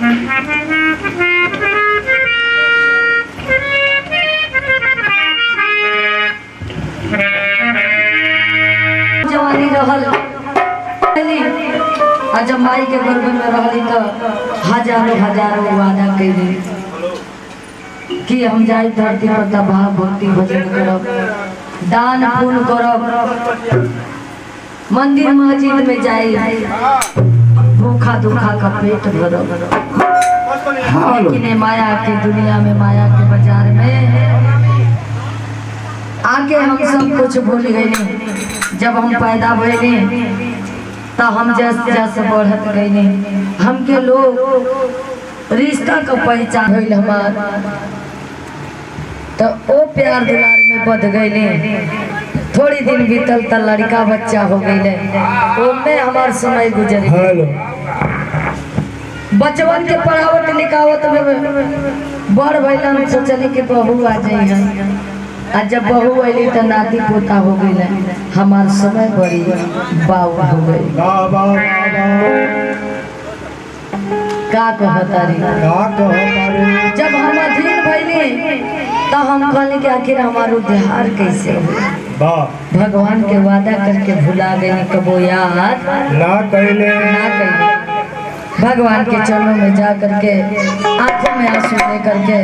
जवानी रहल जब माई के गर्भ में रहली तो हजारों हजारों वादा कैली कि हम जाए धरती पर तबाह भक्ति भजन करब, दान पुण्य करब, मंदिर मस्जिद में जाए, भूखा दुखा का पेट भरब। लेकिन माया की दुनिया में, माया के बाजार में आके हम सब कुछ भूल गए। जब हम पैदा भइले तो हम जस जस बढ़त गए, हमके लोग रिश्ता का पहचान होइल हमार, तो ओ प्यार दुलार में बद गए। थोड़ी दिन बीतल तो लड़का बच्चा हो गए, ओमे हमार समय गुजर गए। बचवन के पढ़ावत लिखावत में बड़ भैलन सोचली कि बहू आ जाई है, आ जब बहू अली तो नाती पोता हो गई। हमार समय बड़ी बाबा हो गई। का कहतारी जब हम अधीन भइली तो हम कहली कि आखिर हमार उद्धार कैसे हो। भगवान के वादा करके भुला गई, कबो याद ना कैले। भगवान के चरणों में जा करके आंखों में आंसू ले करके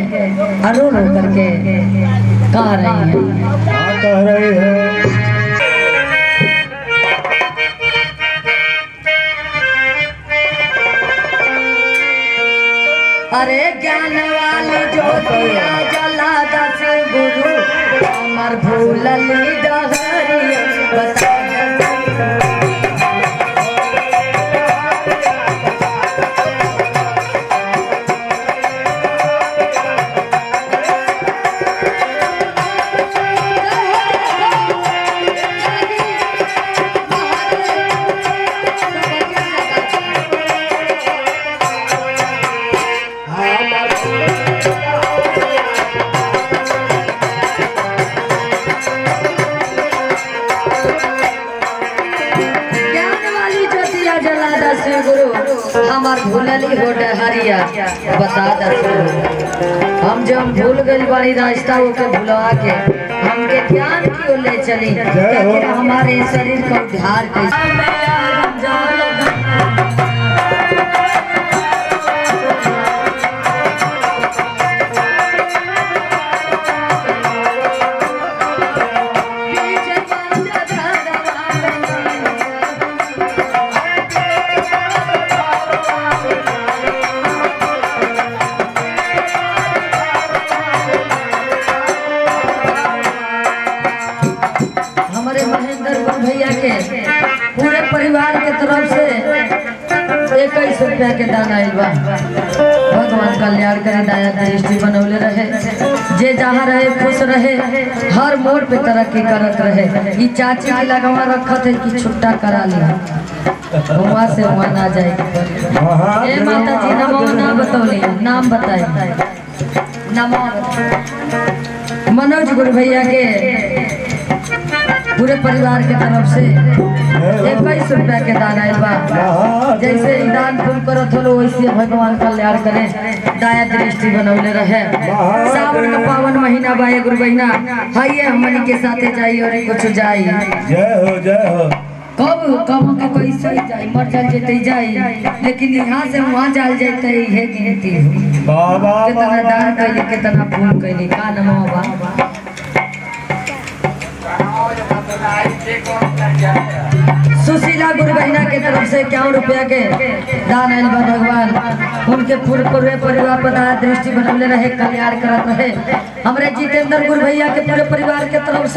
रो रो करके कह रही है। अरे ज्ञान वाली ज्योतिया जला दस गुरु, अमर भूलली डहरिया बता। हमार भूलली हो डहरिया बता दस। हम जब भूल गई बड़ी रास्ता के भुलवा के हमके ज्ञान क्यों ले चली, लेकिन हमारे शरीर का उद्धार कैसे। पूरे परिवार के तरफ से 21 रुपया के दान आयल बा। भगवान कल्याण करे, दया दृष्टि बनौले रहे, जे जहाँ रहे खुश रहे, हर मोड़ पे तरक्की करत रहे। ये चाची की लगवा रखत है कि छुट्टा करा लिया, वहाँ से वहाँ ना जाए। ए माता जी नमो ना बतौली, नाम बताए। नमो मनोज गुरु भैया के पूरे परिवार के तरफ से 21 रुपया के दान आयल बा। जैसे दान पुण्य करो थोड़ो वैसे भगवान कल्याण करे, दया दृष्टि बनौले रहे। सावन का पावन महीना बा गुरु बहिना, हाइए हमनी के साथे जाइए और कुछ जाई। जय हो जय हो। कब कब के कैसे जाई, मर चल जेते जाई, लेकिन यहाँ से वहाँ जाल जेते है गिनती। बाबा कितना दान कैली, कितना पुण्य कैली। का नमो बाबा। सुशीला गुरु बहिना के तरफ से 51 रुपया के दान आयल बा। भगवान उनके पूरे परिवार पर दया दृष्टि बनौले रहे, कल्याण करत रहे। हमरे जितेंद्र गुरु भैया के पूरे परिवार के तरफ से